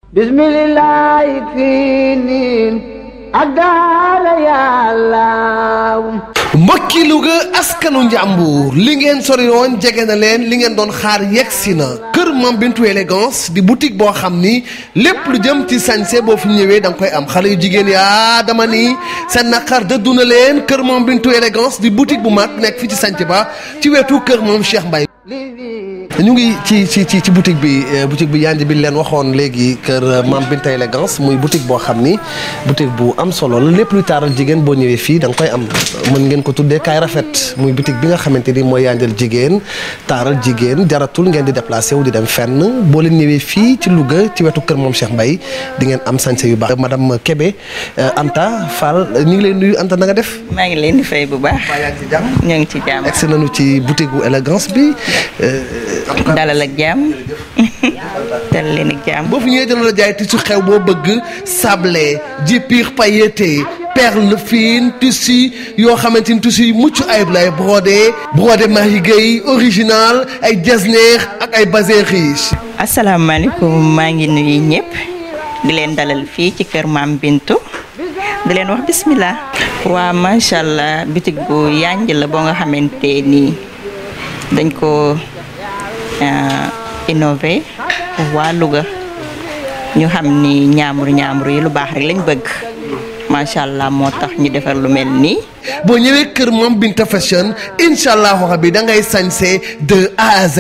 bismillah fii niin ak daara yàlla. mbokki Louga askanu njàmbur li ngeen sori woon jege na leen li ngeen doon xaar yegsi na kër Mame Bintou élégance di boutique boo xam ni lépp lu jëm ci sañse boo fi ñëwee da nga koy am xale yu jigéen yaa dama ni seen naqar dëddu na leen kër Mame Bintou élégance di boutique bu mag nekk fi ci sanc ba ci wetu kër moom Cheikh Mbaye ñu ngi ci boutique bi yanj bi leen waxoon léegi kër Mame Bintou élégance muy boutique boo xam ni boutique bu am solo la lépp luy taaral jigéen boo ñëwee fii da nga koy am mën ngeen ko tuddee kaay rafet muy boutique bi nga xamante ni mooy yanjal jigéen taaral jigéen jaratul ngeen di déplacé wu di dem fenn boo leen ñëwee fii ci Louga ci wetu kër moom Cheikh Mbaye di ngeen am sañse yu baax. madame Kébé Anta Fall ñu ngi lay nuyu Anta na nga def. maa ngi leen di fay bu baax. waa yaa ngi ci jàmm. ñoo ngi ci jàmm. egsi nañu ci boutique bu élégance bi. dalal ak jàmm. dalal leen ak jàmm. boo fi ñëwee dina la jaay tissu xew boo bëgg sablé jipir pailleté perle fine tissu yoo xamante ni tissu yu mucc ayib lay brodé Marie Gueye original ay jesner ak ay bazin riche. asalaamaaleykum maa ngi nuyu ñëpp di leen dalal fii ci kër Mame Bintou di leen wax bismillah. waa macha allah bitig bu yanj la boo nga xamante ni dañ ko innové waa Louga ñu xam ni ñaamuru yi lu baax rek lañ bëgg macha allah moo tax ñu defar lu mel nii. boo ñëwee kër Mame Bintou fashion incha allahu rabi da ngay sañse de A à Z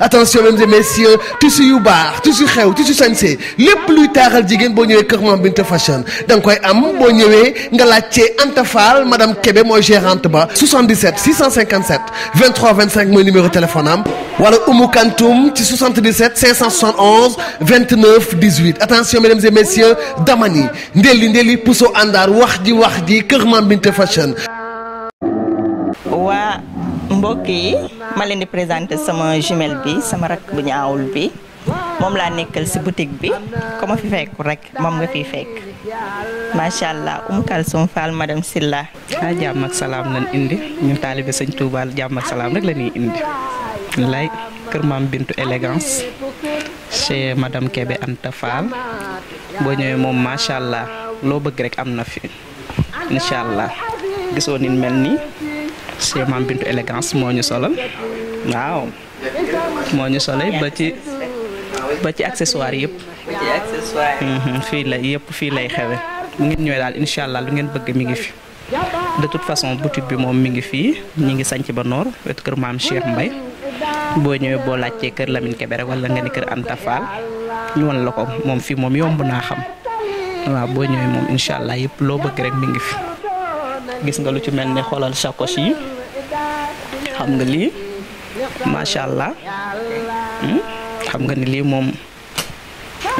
attention mesdames et messieurs tissu yu baax tissu xew tissu sañse lépp luy taaxal jigéen boo ñëwee kër Mame Bintou fashion da nga koy am boo ñëwee nga laajte Anta Fall madame Kébé mooy gérante ba 77 657 23 25 mooy numéro téléphone am wala Oumou Kantoum ci 77 571 29 18 attention mesdames et messieurs damani ndeli puso àndaar wax ji kër Mame Bintou fashion. waa mbokk yi ma leen di présenter sama jumelle bi sama rakk bu ñaawul bi moom laa nekkal ci boutique bi ko ma fi fekk rek moom nga fiy fekk macha allah Oumou Kalsoum Fall madame Silla. jàmm ak salaam lañ indi ñun taalibe sëñ Touba jàmm ak salaam rek la ñuy indi lay kër Mame Bintou élégance chez madame Kébé Anta Fall boo ñëwee moom macha allah loo bëgg rek am na fi incha allah. gisoo ni mel nii chez Mame Bintou élégance moo ñu solal waaw moo ñu solal ba ci accessoire yëpp. fii la yëpp fii lay xewe mu ngeen ñëwee daal incha allah lu ngeen bëgg mi ngi fi de toute façon boutique bi moom mi ngi fii ñi ngi sanc ba noor wetu kër maam Cheikh Mbaye boo ñëwee boo laajtee kër Lamine Kébé rek wala nga ni kër Anta Fall ñu wan la ko moom fii moom yomb naa xam waaw boo ñëwee moom incha allah yëpp loo bëgg rek mi ngi fi. gis nga lu ci mel ne xoolal sacoche yi xam nga lii macha allah xam nga ni lii moom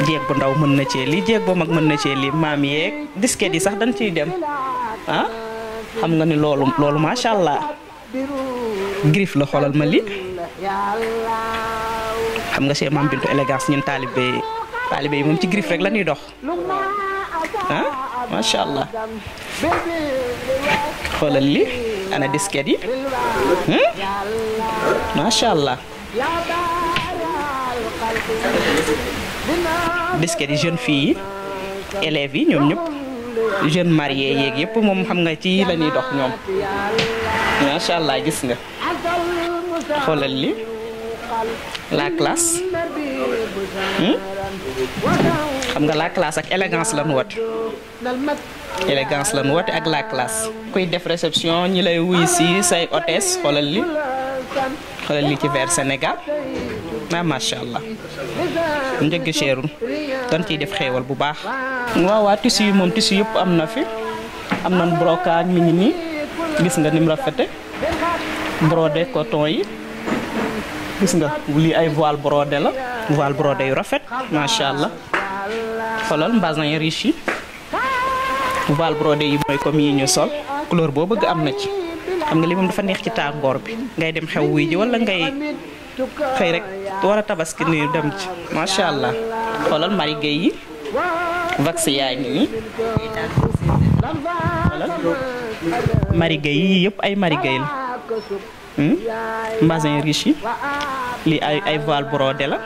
jeeg bu ndaw mën na cee lii jeeg bu mag mën na cee lii maam yeeg disket yi sax dañ ciy dem xam nga ni loolu macha allah griffe la xoolal ma lii xam nga chez Mame Bintou élégance ñun taalibe yi moom ci griffe rek la ñuy dox macha allah. xoolal li ana disket yi macha allah disket yi jeune fille yi élèves yi ñoom ñëpp jeune marié yeeg yëpp moom xam nga ci la ñuy dox ñoom macha allah gis nga xoolal li la classe xam nga la classe ak élégance la nu woote élégance la nu woote ak la classe kuy def réception ñi lay wuy si say hôtesse xoolal li ci vers Sénégal macha allah njëgg cherul dañ ciy def xéewal bu baax. waaw tissu yi moom tissu yëpp am na fi am nañ brocage mi ngi nii gis nga ni mu rafete brodé coton yi gis nga lii ay voile brodé la voile brodé yu rafet macha allah xoolal bazin riche yi voile brodé yi mooy comme yi ñu sol couleur boo bëgg am na ci xam nga li moom dafa neex ci tàngoor bi ngay dem xew wuy ji wala ngay xëy rek war a tabaski nii dem ci macha allah xoolal Marie Gueye yi vax yaa ngi nii xoolal Marie Gueye yi yëpp ay Marie Gueye la bazin riche yi lii ay voile brodé la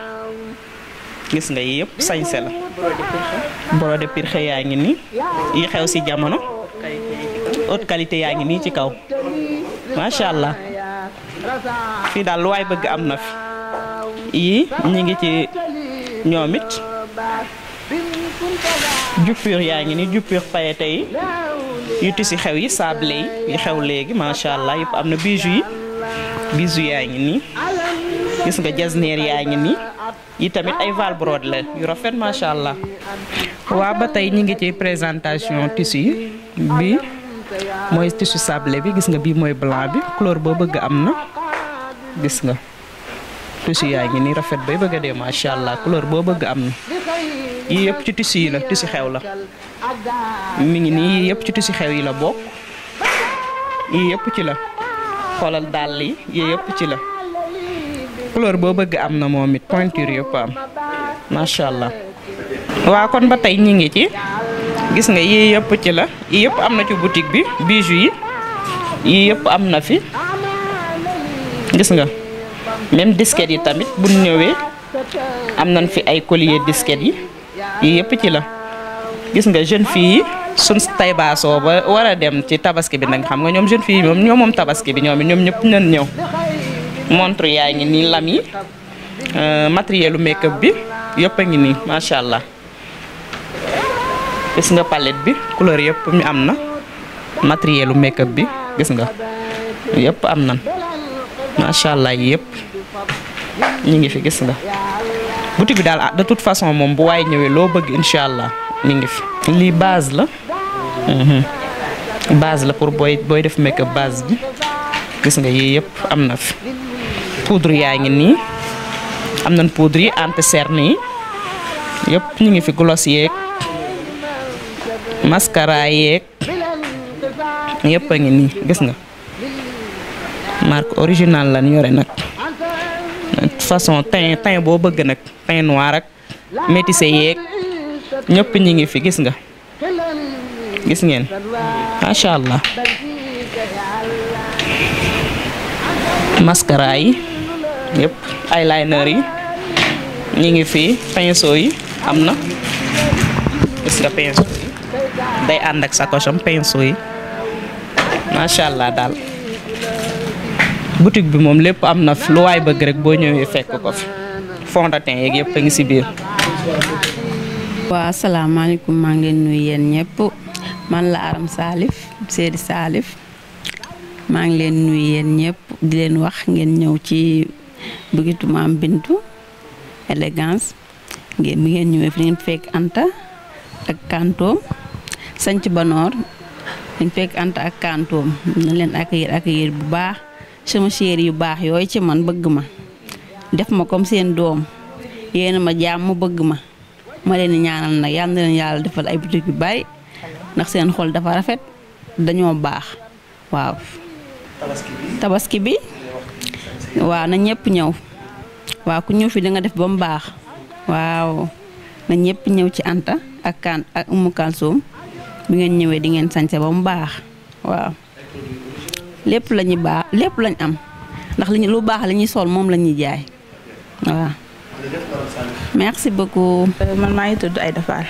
gis nga yëpp sañse la brodé pirxe yaa ngi nii yi xew ci jamono haute qualité yaa ngi nii ci kaw macha allah fii daal lu waay bëgg am na fi yii ñi ngi ci ñoom it jupur yaa ngi nii jupur pailleté yi yu tissu xew yi sable yi xew léegi macha allah yëpp am na bijoux yaa ngi nii gis nga jasneer yaa ngi nii yi tamit ay val brode la yu rafet macha allah. waa ba tey ñi ngi ci présentation tissu yi bi mooy tissu sable bi gis nga bii mooy blanc bi couleur boo bëgg am na gis nga tissu yaa ngi nii rafet bay bëgg a dee macha allah couleur boo bëgg am na yii yëpp ci tissu yi la tissu xew la mi ngi nii yii yëpp ci tissu xew yi la bokk yii yëpp ci la xoolal dàll yi yii yëpp ci la couleur boo bëgg am na moom it pointure yëpp am macha allah. waa kon ba tey ñi ngi ci gis nga yii yëpp ci la yii yëpp am na ci boutique bi bijoux yi yii yëpp am na fi gis nga même disquette yi tamit bu ñëwee am nañ fi ay collier disquette yi yii yëpp ci la gis nga jeune fille yi suñ tay baasoo ba war a dem ci tabaski bi nag xam nga ñoom jeune fille yi moom tabaski bi ñoom ñëpp nañ ñëw montre yaa ngi nii lam yi matériel u make-up bi yëpp a ngi nii macha allah gis nga palette bi couleur yëpp mi am na matériel u make-up bi gis nga yëpp am nan macha allah yëpp ñi ngi fi gis nga boutique bi daal de toute façon moom bu waay ñëwee loo bëgg incha allah mi ngi fi. lii base la base la pour booy def make-up base bi gis nga yii yëpp am na fi poudre yaa ngi nii am nañ poudre yi anti-cerne yi yëpp ñu ngi fi gloss yeeg mascara yeeg yëpp a ngi nii gis nga marque originale lan yore nag façon teint boo bëgg nag teint noir ak métissé yeeg ñëpp ñi ngi fi gis nga gis ngeen macha allah mascara yi yëpp eyeliner yi ñi ngi fi pinceau yi am na gis nga pinceau yi day ànd ak sacoche am pinceau yi macha allah daal boutique bi moom lépp am na fi lu waay bëgg rek boo ñëwee fekk ko fi fond de teint yeeg yëpp a ngi si biir. waa asalaamaaleykum maa ngi leen nuyu yéen ñëpp man la Aram Salif Seydi Salif maa ngi leen nuyu yéen ñëpp di leen wax ngeen ñëw ci bugitu Maam Bintu élégance bi ngeen ñëwee fi ngeen fekk Anta ak Kantoom sanc Banoor ngeen fekk Anta ak Kantoom na leen accueillir bu baax sama chéri yu baax yooyu ci man bëgg ma def ma comme seen doom yéena ma jàmm bëgg ma leen di ñaanal nag yal na leen yàlla defal ay boutique yu bari ndax seen xol dafa rafet dañoo baax waaw. tabaski bi waaw na ñëpp ñëw waaw ku ñëw fi da nga def ba mu baax waaw na ñëpp ñëw ci Anta ak Umu Kalsoom bi ngeen ñëwee di ngeen sañse ba mu baax waaw lépp lañu baax lépp lañ am ndax lu baax la ñuy sol moom la ñuy jaay waaw. merci beaucoup. man maa ngi tudd Aïda Fall.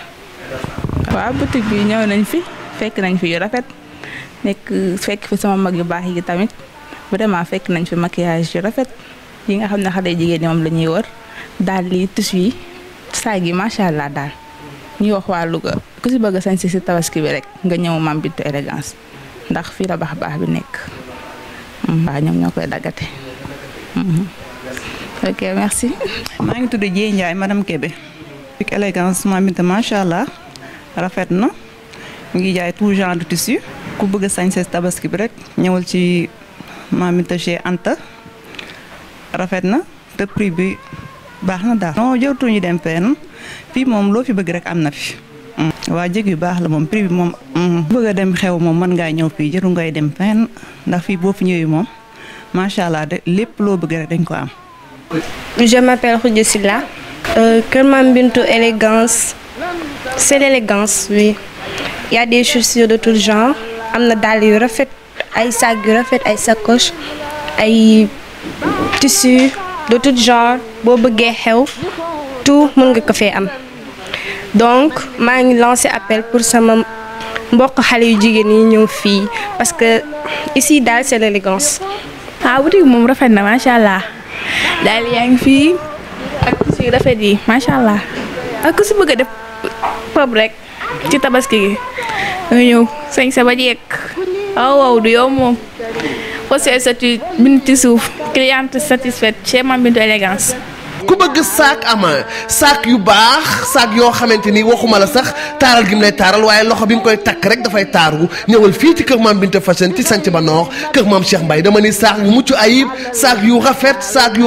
waaw boutique bi ñëw nañ fi fekk nañ fi yu rafet fekk fi sama mag yu baax yi tamit vraiment fekk nañ fi maquillage yu rafet yi nga xam ne xale jigéen ñi moom la ñuy wër daal li tissu yi saag yi macha allah daal ñuy wax waa Louga ku si bëgg a sañ si tabaski bi rek nga ñëw Maam Bintu élégance ndax fii la baax bi nekk waaw ñoom ñoo koy daggate. ok merci. maa ngi tudd Dieye Ndiaye madame Kébé. boutique élégance Maam Bintu macha allah rafet na mu ngi jaay tout genre de tissu ku bëgg a sañse tabaski bi rek ñëwal ci Maam Bintu chez Anta rafet na te prix bi baax na daal. non jërëjëf ñu dem fenn fii moom loo fi bëgg rek am na fi. waa jég yu baax la moom prix bi moom. bëgg a dem xew moom mën ngaa ñëw fii jëru ngay dem fenn ndax fii boo fi ñëwee moom macha allah de lépp loo bëgg rek dañ ko am. Je m'appelle Khoudia Silla. Kër Maam Bintu élégance, c'est l'élégance, oui. Il y a des chaussures de tout genre. Am na dàll yu rafet, ay sac yu rafet, ay sacoche, ay tissus de tout genre. Boo bëggee xew tout mën nga ko fee am donc maa ngi lancé appel pour sama mbokk xale yu jigéen yi ñëw fii parce que ici daal c'est l'élégance. boutique moom rafet na macha allah daal yaa ngi fii ak si rafet yi macha allah ak ku si bëgg a def pop rek ci tabaski gi nga ñëw sañ sa ba jekk waaw du yow moom posé sa tu bind ci suuf cliente satisfaite chez Mame Bintou élégance. ku bëgg saak ama saak yu baax saak yoo xamante ni waxuma la sax taaral gi mu lay taaral waaye loxo bi nga koy takk rek dafay taaru ñëwal fii ci kër Mame Bintou Fashion ci sanc ba noor kër Mame Cheikh Mbaye dama ni saak yu mucc ayib saak yu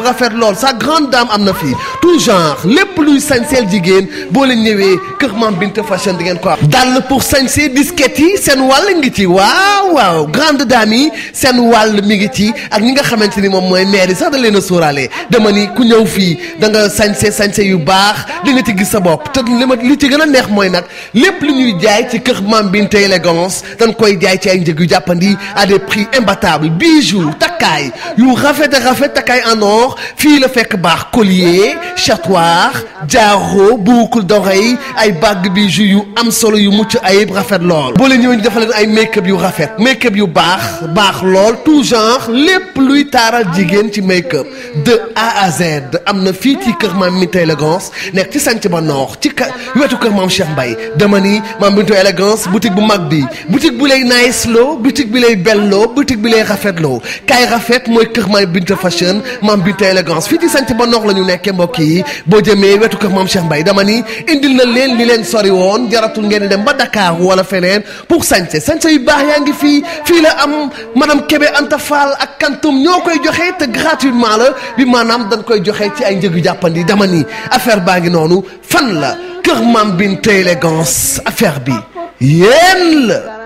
rafet lool saak grande dame am na fii tout genre lépp luy sañseel jigéen boo leen ñëwee kër Mame Bintou Fashion di ngeen ko am. dàll pour sañsee disquette yi seen wàll ngi ci waaw grande dame yi seen wàll mi ngi ci ak ñi nga xamante ni moom mooy maire yi sax da leen a sóoraale dama ni ku ñëw fii da nga sañse yu baax di nga ci gis sa bopp te li ci gën a neex mooy nag lépp lu ñuy jaay ci kër Mame Bintou élégance dañ koy jaay ci ay njëg yu jàppandi à des prix imbattables bijoux takkaay yu rafet takkaay en or fii la fekk baax collier chatouar jaaro boucle d'oreille ay bague bijoux yu am solo yu mucc ayib rafet lool boo leen ñëwee ñu defal leen ay make-up yu rafet make-up yu baax lool tout genre lépp luy taaral jigéen ci make-up de A à Z am na fii ci kër Mame Bintou élégance nekk ci sanc ba noor ci wetu kër Mame Cheikh Mbaye dama ni Mame Bintou élégance boutique bu mag bi boutique bu lay nice loo boutique bi lay belloo boutique bi lay rafetloo kaay rafet mooy kër Mame Bintou Fashion Mame Bintou élégance fii ci sanc ba noor la ñu nekkee mbokk yi boo jëmee wetu kër Mame Cheikh Mbaye dama ni indil na leen li leen sori woon jaratul ngeen di dem ba Dakar wala feneen pour sañse yu baax yaa ngi fii la am madame Kébé Anta Fall ak kantum ñoo koy joxe te gratuitement la bi maanaam dañ koy joxe ci ay njëg yu jàppandi dama ni affaire baa ngi noonu fan la kër Mame Bintou élégance affaire bi yéen la